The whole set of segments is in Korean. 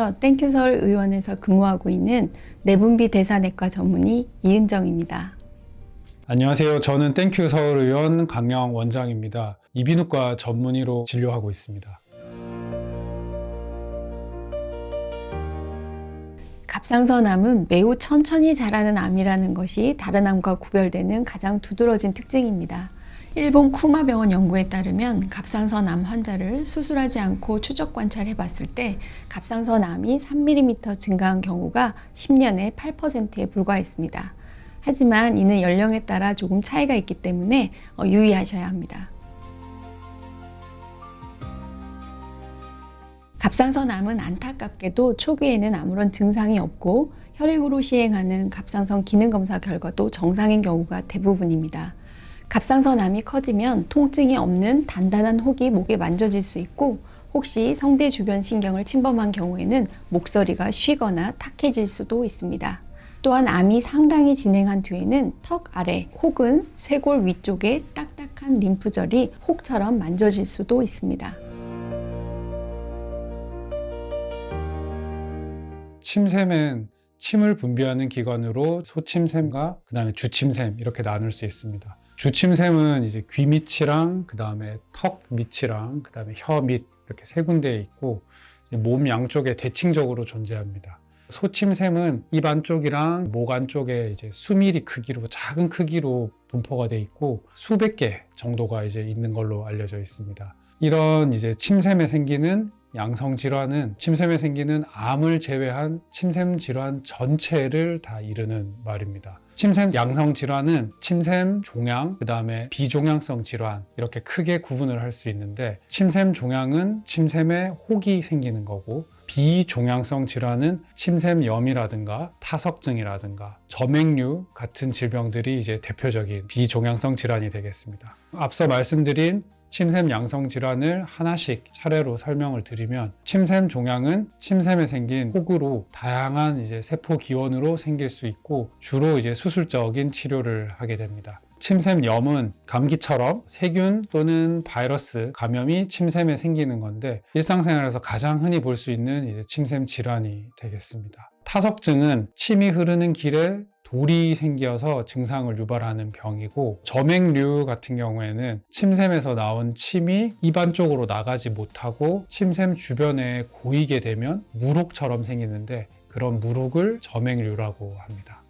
안녕하세요. 땡큐 서울 의원에서 근무하고 있는 내분비 대사내과 전문의 이은정입니다. 안녕하세요. 저는 땡큐 서울의원 강영 원장입니다. 이비인후과 전문의로 진료하고 있습니다. 갑상선암은 매우 천천히 자라는 암이라는 것이 다른 암과 구별되는 가장 두드러진 특징입니다. 일본 쿠마병원 연구에 따르면 갑상선암 환자를 수술하지 않고 추적 관찰해 봤을 때 갑상선암이 3mm 증가한 경우가 10년에 8%에 불과했습니다. 하지만 이는 연령에 따라 조금 차이가 있기 때문에 유의하셔야 합니다. 갑상선암은 안타깝게도 초기에는 아무런 증상이 없고 혈액으로 시행하는 갑상선 기능검사 결과도 정상인 경우가 대부분입니다. 갑상선암이 커지면 통증이 없는 단단한 혹이 목에 만져질 수 있고 혹시 성대 주변 신경을 침범한 경우에는 목소리가 쉬거나 탁해질 수도 있습니다. 또한 암이 상당히 진행한 뒤에는 턱 아래 혹은 쇄골 위쪽에 딱딱한 림프절이 혹처럼 만져질 수도 있습니다. 침샘은 침을 분비하는 기관으로 소침샘과 그 다음에 주침샘 이렇게 나눌 수 있습니다. 주침샘은 이제 귀 밑이랑 그 다음에 턱 밑이랑 그 다음에 혀 밑 이렇게 세 군데에 있고 몸 양쪽에 대칭적으로 존재합니다. 소침샘은 입 안쪽이랑 목 안쪽에 이제 수미리 크기로 작은 크기로 분포가 돼 있고 수백 개 정도가 이제 있는 걸로 알려져 있습니다. 이런 이제 침샘에 생기는 양성 질환은 침샘에 생기는 암을 제외한 침샘 질환 전체를 다 이르는 말입니다. 침샘 양성 질환은 침샘 종양, 그 다음에 비종양성 질환 이렇게 크게 구분을 할 수 있는데 침샘 종양은 침샘에 혹이 생기는 거고 비종양성 질환은 침샘염이라든가 타석증이라든가 점액류 같은 질병들이 이제 대표적인 비종양성 질환이 되겠습니다. 앞서 말씀드린 침샘 양성 질환을 하나씩 차례로 설명을 드리면 침샘 종양은 침샘에 생긴 혹으로 다양한 이제 세포 기원으로 생길 수 있고 주로 이제 수술적인 치료를 하게 됩니다. 침샘염은 감기처럼 세균 또는 바이러스 감염이 침샘에 생기는 건데 일상생활에서 가장 흔히 볼 수 있는 이제 침샘 질환이 되겠습니다. 타석증은 침이 흐르는 길에 돌이 생겨서 증상을 유발하는 병이고 점액류 같은 경우에는 침샘에서 나온 침이 입 안쪽으로 나가지 못하고 침샘 주변에 고이게 되면 물혹처럼 생기는데 그런 물혹을 점액류라고 합니다.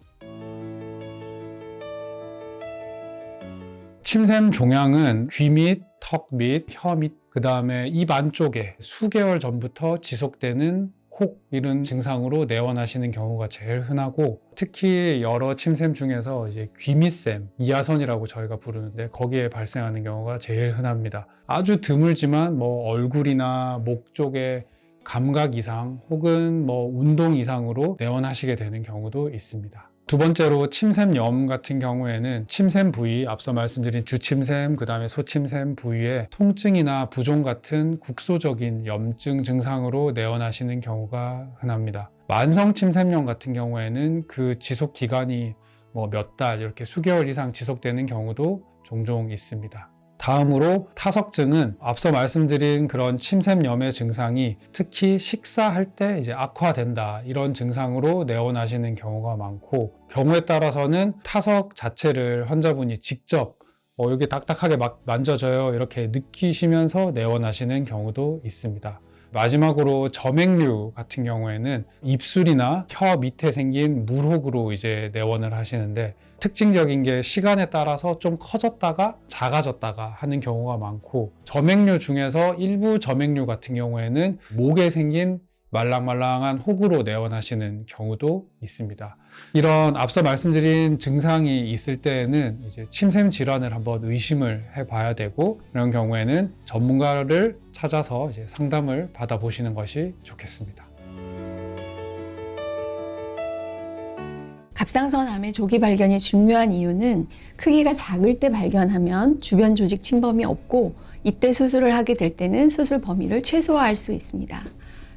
침샘 종양은 귀 밑, 턱 밑, 혀 밑, 그 다음에 입 안쪽에 수개월 전부터 지속되는 혹 이런 증상으로 내원하시는 경우가 제일 흔하고 특히 여러 침샘 중에서 이제 귀밑샘, 이하선이라고 저희가 부르는데 거기에 발생하는 경우가 제일 흔합니다. 아주 드물지만 뭐 얼굴이나 목 쪽에 감각 이상 혹은 뭐 운동 이상으로 내원하시게 되는 경우도 있습니다. 두 번째로 침샘염 같은 경우에는 침샘 부위, 앞서 말씀드린 주침샘, 그 다음에 소침샘 부위에 통증이나 부종 같은 국소적인 염증 증상으로 내원하시는 경우가 흔합니다. 만성 침샘염 같은 경우에는 그 지속 기간이 뭐 몇 달, 이렇게 수개월 이상 지속되는 경우도 종종 있습니다. 다음으로 타석증은 앞서 말씀드린 그런 침샘염의 증상이 특히 식사할 때 이제 악화된다 이런 증상으로 내원하시는 경우가 많고 경우에 따라서는 타석 자체를 환자분이 직접 여기 딱딱하게 막 만져져요 이렇게 느끼시면서 내원하시는 경우도 있습니다. 마지막으로 점액류 같은 경우에는 입술이나 혀 밑에 생긴 물혹으로 이제 내원을 하시는데 특징적인 게 시간에 따라서 좀 커졌다가 작아졌다가 하는 경우가 많고 점액류 중에서 일부 점액류 같은 경우에는 목에 생긴 말랑말랑한 혹으로 내원하시는 경우도 있습니다. 이런 앞서 말씀드린 증상이 있을 때에는 이제 침샘 질환을 한번 의심을 해봐야 되고 이런 경우에는 전문가를 찾아서 이제 상담을 받아보시는 것이 좋겠습니다. 갑상선암의 조기 발견이 중요한 이유는 크기가 작을 때 발견하면 주변 조직 침범이 없고 이때 수술을 하게 될 때는 수술 범위를 최소화할 수 있습니다.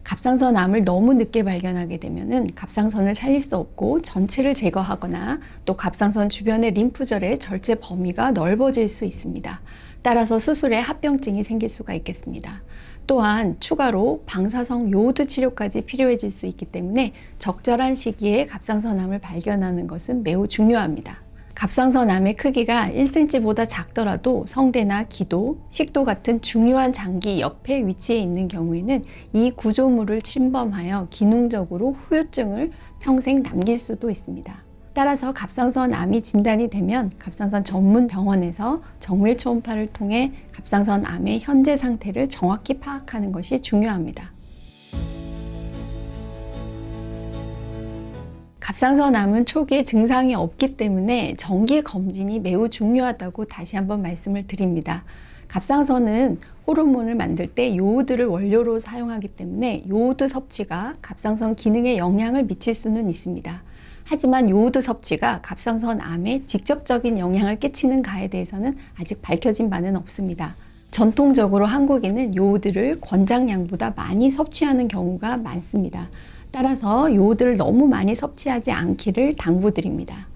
갑상선암을 너무 늦게 발견하게 되면은 갑상선을 살릴 수 없고 전체를 제거하거나 또 갑상선 주변의 림프절의 절제 범위가 넓어질 수 있습니다. 따라서 수술에 합병증이 생길 수가 있겠습니다. 또한 추가로 방사성 요오드 치료까지 필요해질 수 있기 때문에 적절한 시기에 갑상선암을 발견하는 것은 매우 중요합니다. 갑상선암의 크기가 1cm보다 작더라도 성대나 기도, 식도 같은 중요한 장기 옆에 위치해 있는 경우에는 이 구조물을 침범하여 기능적으로 후유증을 평생 남길 수도 있습니다. 따라서 갑상선암이 진단이 되면 갑상선 전문 병원에서 정밀 초음파를 통해 갑상선암의 현재 상태를 정확히 파악하는 것이 중요합니다. 갑상선암은 초기에 증상이 없기 때문에 정기 검진이 매우 중요하다고 다시 한번 말씀을 드립니다. 갑상선은 호르몬을 만들 때 요오드를 원료로 사용하기 때문에 요오드 섭취가 갑상선 기능에 영향을 미칠 수는 있습니다. 하지만 요오드 섭취가 갑상선암에 직접적인 영향을 끼치는가에 대해서는 아직 밝혀진 바는 없습니다. 전통적으로 한국인은 요오드를 권장량보다 많이 섭취하는 경우가 많습니다. 따라서 요오드를 너무 많이 섭취하지 않기를 당부드립니다.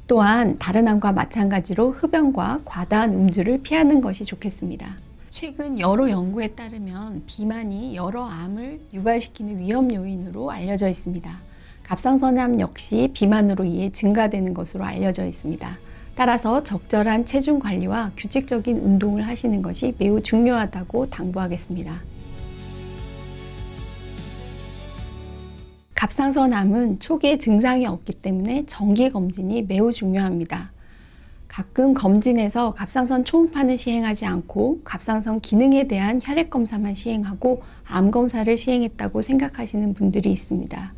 또한 다른 암과 마찬가지로 흡연과 과다한 음주를 피하는 것이 좋겠습니다. 최근 여러 연구에 따르면 비만이 여러 암을 유발시키는 위험 요인으로 알려져 있습니다. 갑상선암 역시 비만으로 인해 증가되는 것으로 알려져 있습니다. 따라서 적절한 체중 관리와 규칙적인 운동을 하시는 것이 매우 중요하다고 당부하겠습니다. 갑상선암은 초기에 증상이 없기 때문에 정기 검진이 매우 중요합니다. 가끔 검진에서 갑상선 초음파는 시행하지 않고 갑상선 기능에 대한 혈액 검사만 시행하고 암 검사를 시행했다고 생각하시는 분들이 있습니다.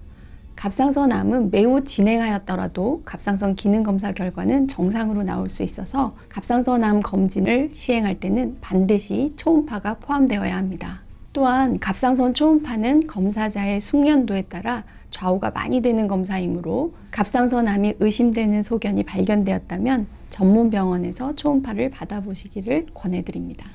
갑상선암은 매우 진행하였더라도 갑상선 기능 검사 결과는 정상으로 나올 수 있어서 갑상선암 검진을 시행할 때는 반드시 초음파가 포함되어야 합니다. 또한 갑상선 초음파는 검사자의 숙련도에 따라 좌우가 많이 되는 검사이므로 갑상선암이 의심되는 소견이 발견되었다면 전문 병원에서 초음파를 받아보시기를 권해드립니다.